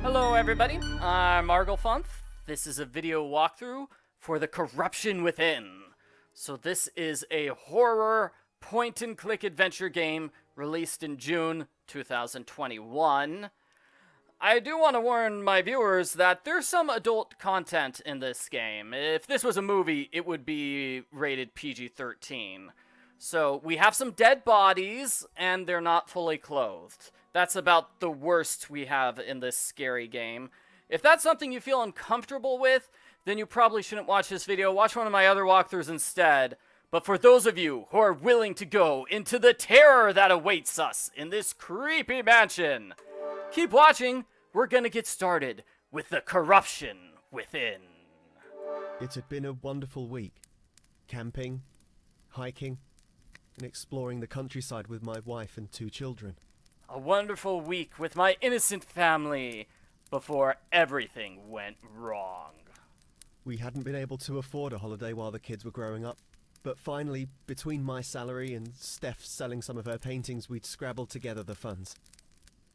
Hello everybody, I'm Arglefunth. This is a video walkthrough for The Corruption Within. So this is a horror point-and-click adventure game released in June 2021. I do want to warn my viewers that there's some adult content in this game. If this was a movie, it would be rated PG-13. So we have some dead bodies, and they're not fully clothed. That's about the worst we have in this scary game. If that's something you feel uncomfortable with, then you probably shouldn't watch this video. Watch one of my other walkthroughs instead. But for those of you who are willing to go into the terror that awaits us in this creepy mansion, keep watching. We're gonna get started with The Corruption Within. It had been a wonderful week. Camping, hiking, and exploring the countryside with my wife and 2 children. A wonderful week with my innocent family before everything went wrong. We hadn't been able to afford a holiday while the kids were growing up, but finally, between my salary and Steph selling some of her paintings, we'd scrabbled together the funds.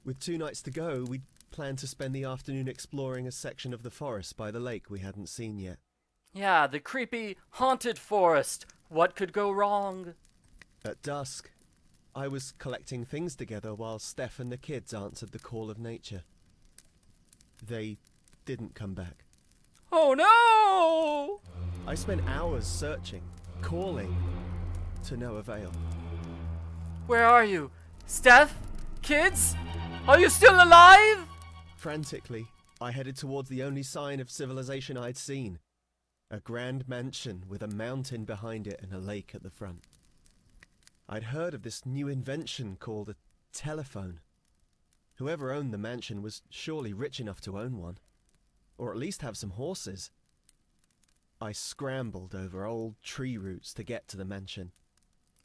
With 2 nights to go, we'd planned to spend the afternoon exploring a section of the forest by the lake we hadn't seen yet. Yeah, the creepy, haunted forest. What could go wrong? At dusk, I was collecting things together while Steph and the kids answered the call of nature. They didn't come back. Oh no! I spent hours searching, calling, to no avail. Where are you? Steph? Kids? Are you still alive? Frantically, I headed towards the only sign of civilization I'd seen. A grand mansion with a mountain behind it and a lake at the front. I'd heard of this new invention called a telephone. Whoever owned the mansion was surely rich enough to own one. Or at least have some horses. I scrambled over old tree roots to get to the mansion.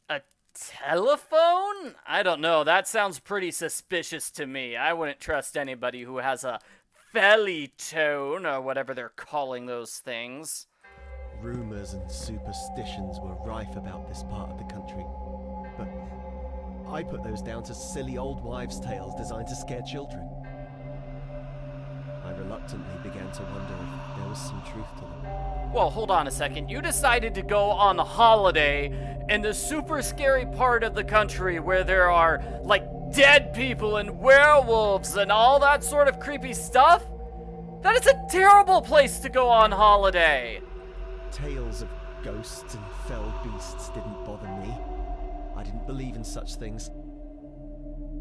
A telephone? I don't know. That sounds pretty suspicious to me. I wouldn't trust anybody who has a tone or whatever they're calling those things. Rumors and superstitions were rife about this part of the country. But I put those down to silly old wives' tales designed to scare children. I reluctantly began to wonder if there was some truth to them. Well, hold on a second. You decided to go on a holiday in the super scary part of the country where there are, like, dead people and werewolves and all that sort of creepy stuff? That is a terrible place to go on holiday! Tales of ghosts and fell beasts didn't bother me. I didn't believe in such things.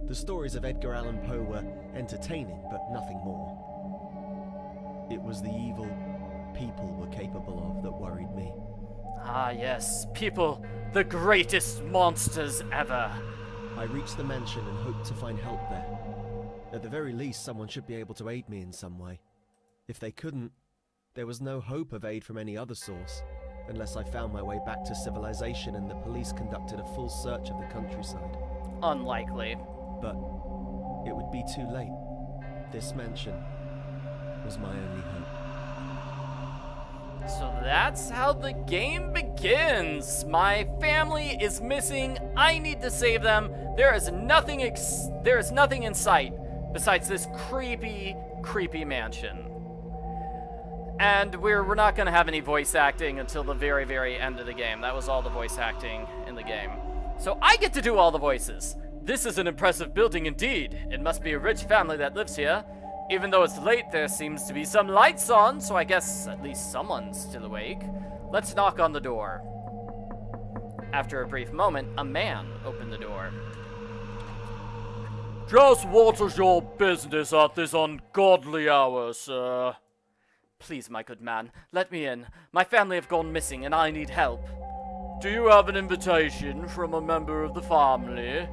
The stories of Edgar Allan Poe were entertaining, but nothing more. It was the evil people were capable of that worried me. Ah, yes, people, the greatest monsters ever. I reached the mansion and hoped to find help there. At the very least, someone should be able to aid me in some way. If they couldn't, there was no hope of aid from any other source, unless I found my way back to civilization and the police conducted a full search of the countryside. Unlikely. But it would be too late. This mansion was my only hope. So that's how the game begins. My family is missing. I need to save them. There is nothing in sight besides this creepy mansion. And we're not going to have any voice acting until the very, very end of the game. That was all the voice acting in the game. So I get to do all the voices. This is an impressive building indeed. It must be a rich family that lives here. Even though it's late, there seems to be some lights on, so I guess at least someone's still awake. Let's knock on the door. After a brief moment, a man opened the door. Just what is your business at this ungodly hour, sir? Please, my good man, let me in. My family have gone missing and I need help. Do you have an invitation from a member of the family?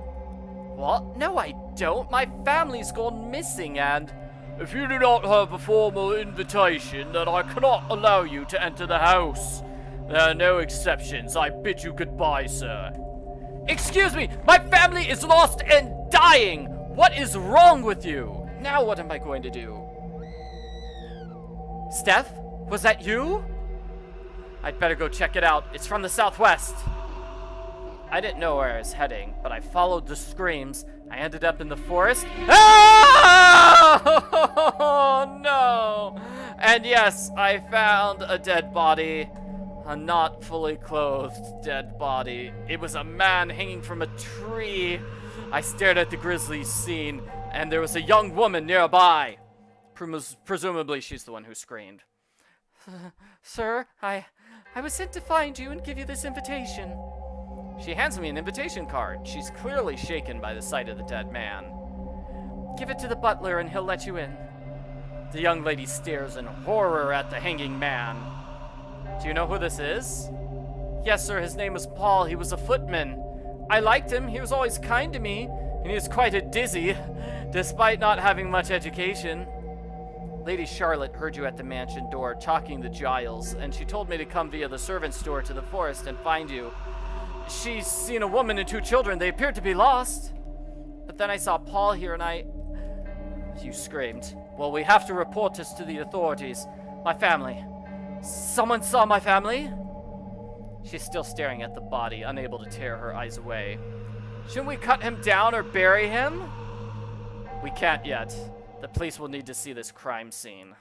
What? No, I don't. My family's gone missing and... If you do not have a formal invitation, then I cannot allow you to enter the house. There are no exceptions. I bid you goodbye, sir. Excuse me! My family is lost and dying! What is wrong with you? Now what am I going to do? Steph? Was that you? I'd better go check it out. It's from the southwest. I didn't know where I was heading, but I followed the screams. I ended up in the forest. Ah! And yes, I found a dead body. A not fully clothed dead body. It was a man hanging from a tree. I stared at the grisly scene, and there was a young woman nearby. Presumably she's the one who screamed. Sir, I was sent to find you and give you this invitation. She hands me an invitation card. She's clearly shaken by the sight of the dead man. Give it to the butler and he'll let you in. The young lady stares in horror at the hanging man. Do you know who this is? Yes, sir, his name was Paul. He was a footman. I liked him. He was always kind to me, and he was quite a dizzy, despite not having much education. Lady Charlotte heard you at the mansion door talking to Giles, and she told me to come via the servant's door to the forest and find you. She's seen a woman and 2 children. They appeared to be lost. But then I saw Paul here, and You screamed. Well, we have to report this to the authorities. My family. Someone saw my family? She's still staring at the body, unable to tear her eyes away. Shouldn't we cut him down or bury him? We can't yet. The police will need to see this crime scene.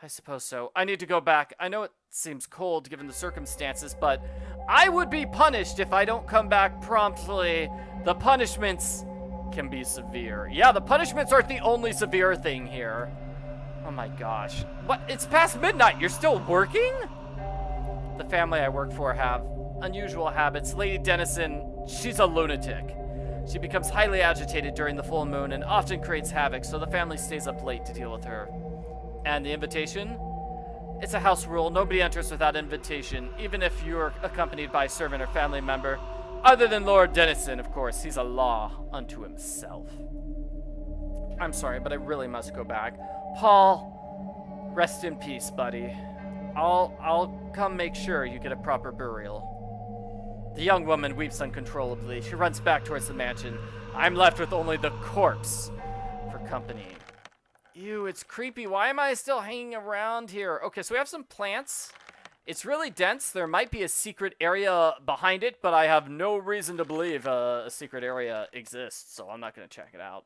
I suppose so. I need to go back. I know it seems cold given the circumstances, but I would be punished if I don't come back promptly. The punishments can be severe. Yeah, the punishments aren't the only severe thing here. Oh my gosh. What? It's past midnight. You're still working? The family I work for have unusual habits. Lady Dennison, she's a lunatic. She becomes highly agitated during the full moon and often creates havoc, so the family stays up late to deal with her. And the invitation? It's a house rule. Nobody enters without invitation, even if you're accompanied by a servant or family member. Other than Lord Dennison, of course. He's a law unto himself. I'm sorry, but I really must go back. Paul, rest in peace, buddy. I'll come make sure you get a proper burial. The young woman weeps uncontrollably. She runs back towards the mansion. I'm left with only the corpse for company. Ew, it's creepy. Why am I still hanging around here? Okay, so we have some plants. It's really dense. There might be a secret area behind it, but I have no reason to believe a secret area exists, so I'm not going to check it out.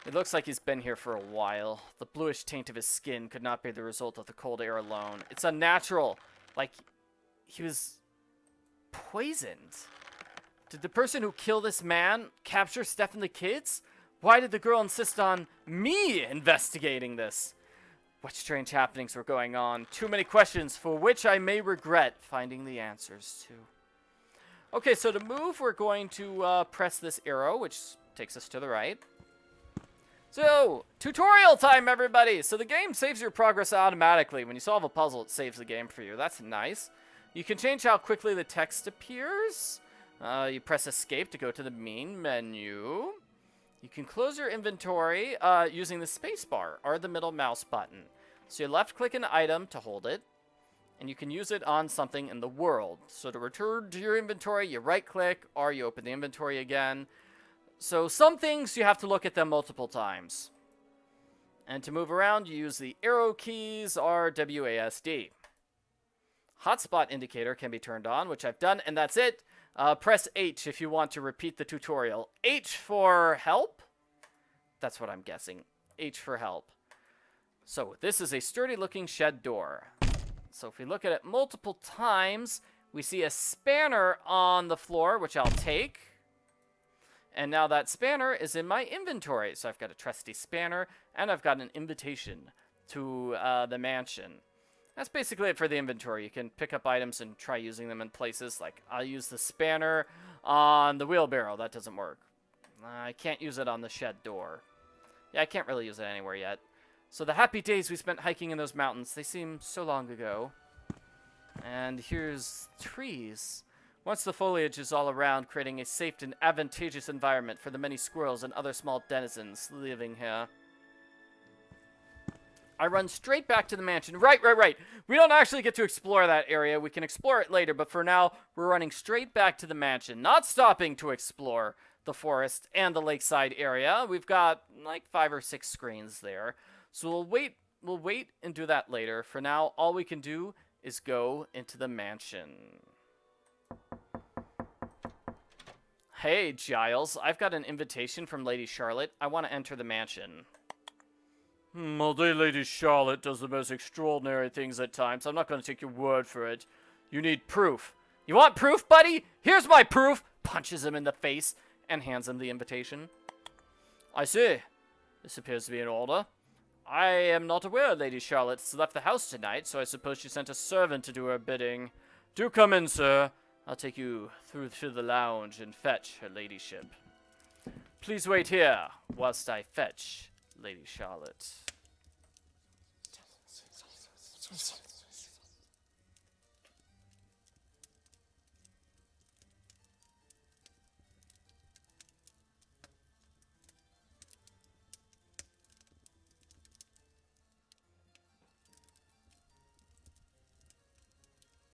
It looks like he's been here for a while. The bluish taint of his skin could not be the result of the cold air alone. It's unnatural. Like, he was poisoned. Did the person who killed this man capture Steph and the kids? Why did the girl insist on me investigating this? What strange happenings were going on? Too many questions for which I may regret finding the answers to. Okay, so to move, we're going to press this arrow, which takes us to the right. So, tutorial time, everybody! So the game saves your progress automatically. When you solve a puzzle, it saves the game for you. That's nice. You can change how quickly the text appears. You press escape to go to the main menu. You can close your inventory using the spacebar or the middle mouse button. So you left-click an item to hold it, and you can use it on something in the world. So to return to your inventory, you right-click, or you open the inventory again. So some things, you have to look at them multiple times. And to move around, you use the arrow keys or WASD. Hotspot indicator can be turned on, which I've done, and that's it. Press H if you want to repeat the tutorial. H for help? That's what I'm guessing. H for help. So this is a sturdy-looking shed door. So if we look at it multiple times, we see a spanner on the floor, which I'll take. And now that spanner is in my inventory. So I've got a trusty spanner, and I've got an invitation to the mansion. That's basically it for the inventory. You can pick up items and try using them in places. Like, I'll use the spanner on the wheelbarrow. That doesn't work. I can't use it on the shed door. Yeah, I can't really use it anywhere yet. So the happy days we spent hiking in those mountains, they seem so long ago. And here's trees. Once the foliage is all around, creating a safe and advantageous environment for the many squirrels and other small denizens living here. I run straight back to the mansion. Right. We don't actually get to explore that area. We can explore it later, but for now, we're running straight back to the mansion, not stopping to explore the forest and the lakeside area. We've got like 5 or 6 screens there. So we'll wait and do that later. For now, all we can do is go into the mansion. Hey, Giles, I've got an invitation from Lady Charlotte. I want to enter the mansion. Well, dear Lady Charlotte does the most extraordinary things at times. I'm not going to take your word for it. You need proof. You want proof, buddy? Here's my proof! Punches him in the face and hands him the invitation. I see. This appears to be in order. I am not aware Lady Charlotte's left the house tonight, so I suppose she sent a servant to do her bidding. Do come in, sir. I'll take you through to the lounge and fetch her ladyship. Please wait here whilst I fetch Lady Charlotte.